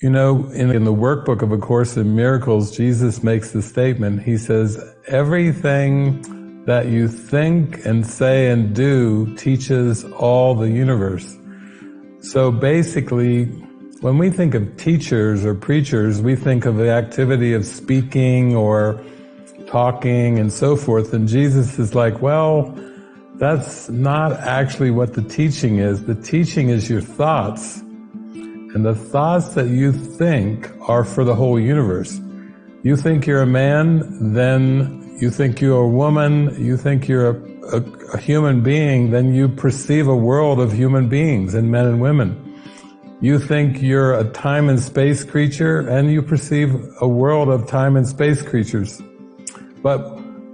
You know, in the workbook of A Course in Miracles, Jesus makes the statement, he says, everything that you think and say and do teaches all the universe. So basically, when we think of teachers or preachers, we think of the activity of speaking or talking and so forth, and Jesus is like, well, that's not actually what the teaching is. The teaching is your thoughts. And the thoughts that you think are for the whole universe. You think you're a man, then you think you're a woman, you think you're a human being, then you perceive a world of human beings and men and women. You think you're a time and space creature, and you perceive a world of time and space creatures. But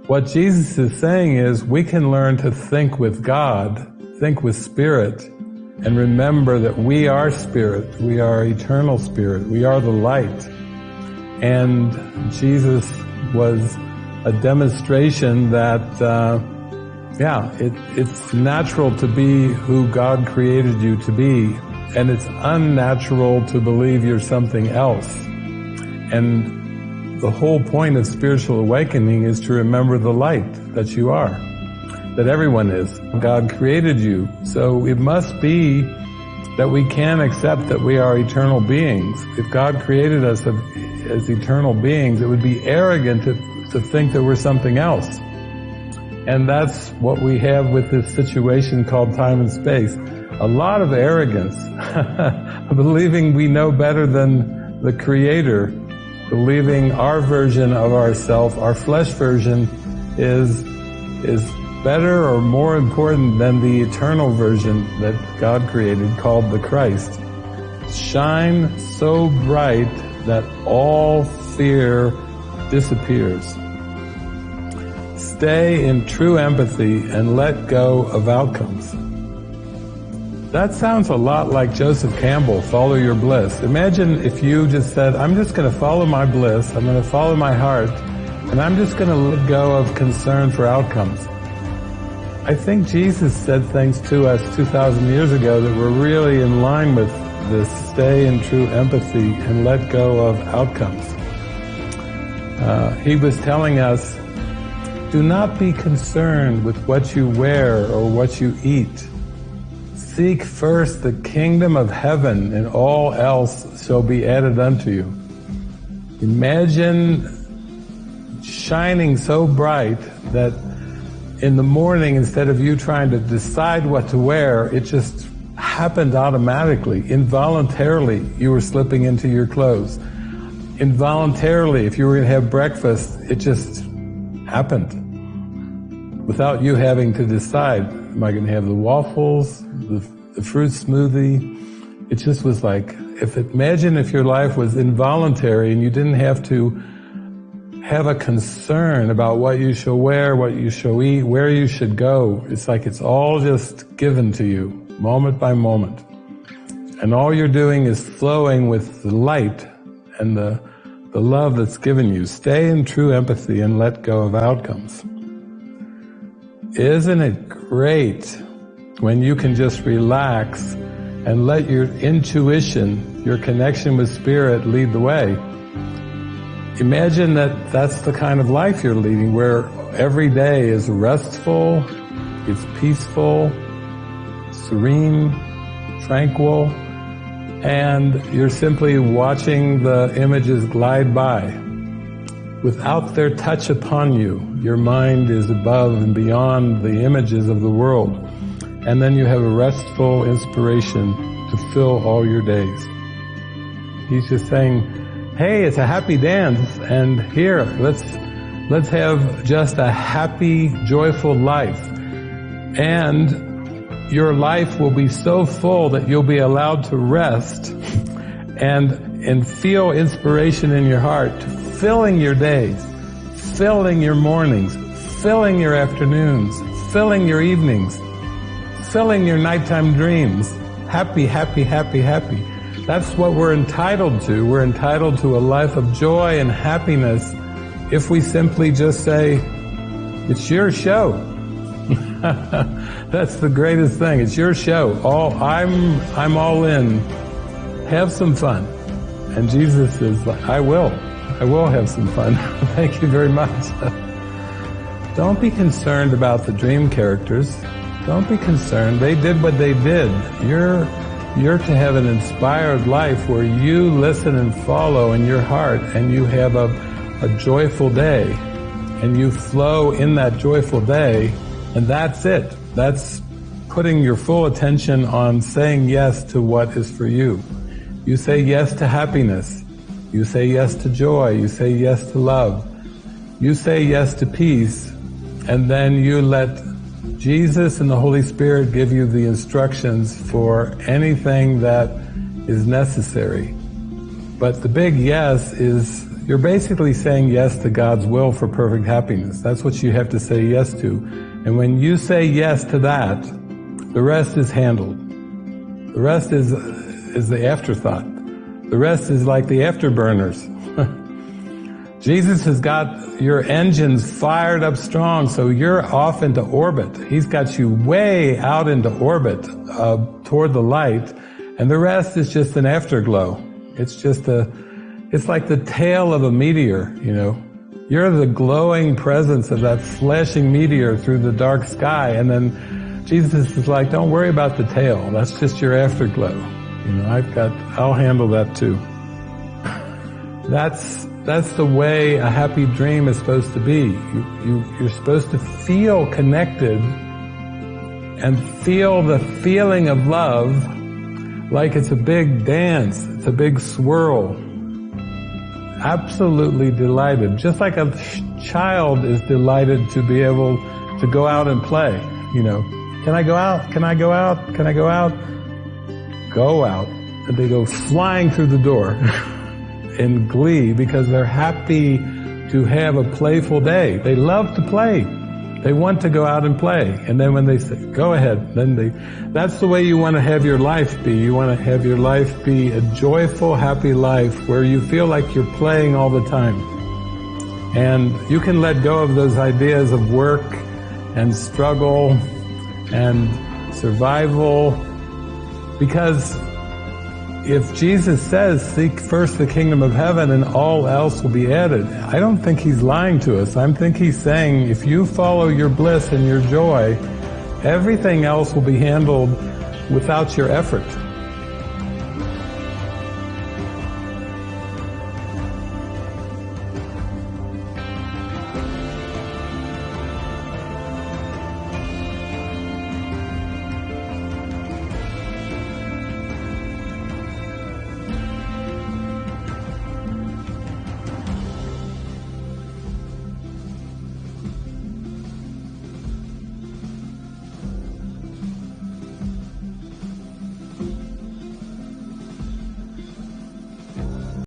what Jesus is saying is, we can learn to think with God, think with Spirit, and remember that we are Spirit, we are eternal Spirit, we are the light. And Jesus was a demonstration that, it's natural to be who God created you to be, and it's unnatural to believe you're something else. And the whole point of spiritual awakening is to remember the light that you are, that everyone is. God created you, so it must be that we can accept that we are eternal beings. If God created us as eternal beings, it would be arrogant to think that we're something else. And that's what we have with this situation called time and space. A lot of arrogance, believing we know better than the Creator, believing our version of ourself, our flesh version, is better or more important than the eternal version that God created, called the Christ. Shine so bright that all fear disappears. Stay in true empathy and let go of outcomes. That sounds a lot like Joseph Campbell, follow your bliss. Imagine if you just said, I'm just going to follow my bliss, I'm going to follow my heart, and I'm just going to let go of concern for outcomes. I think Jesus said things to us 2,000 years ago that were really in line with this, stay in true empathy and let go of outcomes. He was telling us, do not be concerned with what you wear or what you eat. Seek first the kingdom of heaven, and all else shall be added unto you. Imagine shining so bright that in the morning, instead of you trying to decide what to wear, it just happened automatically. Involuntarily, you were slipping into your clothes. Involuntarily, if you were going to have breakfast, it just happened. Without you having to decide, am I going to have the waffles, the fruit smoothie? It just was like, imagine if your life was involuntary and you didn't have to have a concern about what you shall wear, what you shall eat, where you should go. It's like it's all just given to you, moment by moment. And all you're doing is flowing with the light and the love that's given you. Stay in true empathy and let go of outcomes. Isn't it great when you can just relax and let your intuition, your connection with Spirit, lead the way? Imagine that that's the kind of life you're leading, where every day is restful, it's peaceful, serene, tranquil, and you're simply watching the images glide by. Without their touch upon you, your mind is above and beyond the images of the world. And then you have a restful inspiration to fill all your days. He's just saying, hey, it's a happy dance, and here, let's have just a happy, joyful life. And your life will be so full that you'll be allowed to rest and feel inspiration in your heart, filling your days, filling your mornings, filling your afternoons, filling your evenings, filling your nighttime dreams. Happy, happy, happy, happy. That's what we're entitled to. We're entitled to a life of joy and happiness if we simply just say, it's your show. That's the greatest thing. It's your show. I'm all in. Have some fun. And Jesus is like, I will have some fun. Thank you very much. Don't be concerned about the dream characters. Don't be concerned. They did what they did. You're to have an inspired life where you listen and follow in your heart, and you have a joyful day, and you flow in that joyful day, and that's it. That's putting your full attention on saying yes to what is for you. You say yes to happiness. You say yes to joy. You say yes to love. You say yes to peace, and then you let Jesus and the Holy Spirit give you the instructions for anything that is necessary. But the big yes is, you're basically saying yes to God's will for perfect happiness. That's what you have to say yes to. And when you say yes to that, the rest is handled. The rest is the afterthought. The rest is like the afterburners. Jesus has got your engines fired up strong, so you're off into orbit. He's got you way out into orbit toward the light, and the rest is just an afterglow. It's like the tail of a meteor, you know. You're the glowing presence of that flashing meteor through the dark sky, and then Jesus is like, don't worry about the tail. That's just your afterglow. You know, I'll handle that too. That's the way a happy dream is supposed to be. You're supposed to feel connected and feel the feeling of love like it's a big dance, it's a big swirl. Absolutely delighted. Just like a child is delighted to be able to go out and play. You know, can I go out? Can I go out? Can I go out? Go out. And they go flying through the door. In glee, because they're happy to have a playful day. They love to play. They want to go out and play. And then when they say, go ahead, that's the way you want to have your life be. You want to have your life be a joyful, happy life where you feel like you're playing all the time. And you can let go of those ideas of work and struggle and survival, because if Jesus says, seek first the kingdom of heaven and all else will be added, I don't think he's lying to us. I think he's saying, if you follow your bliss and your joy, everything else will be handled without your effort.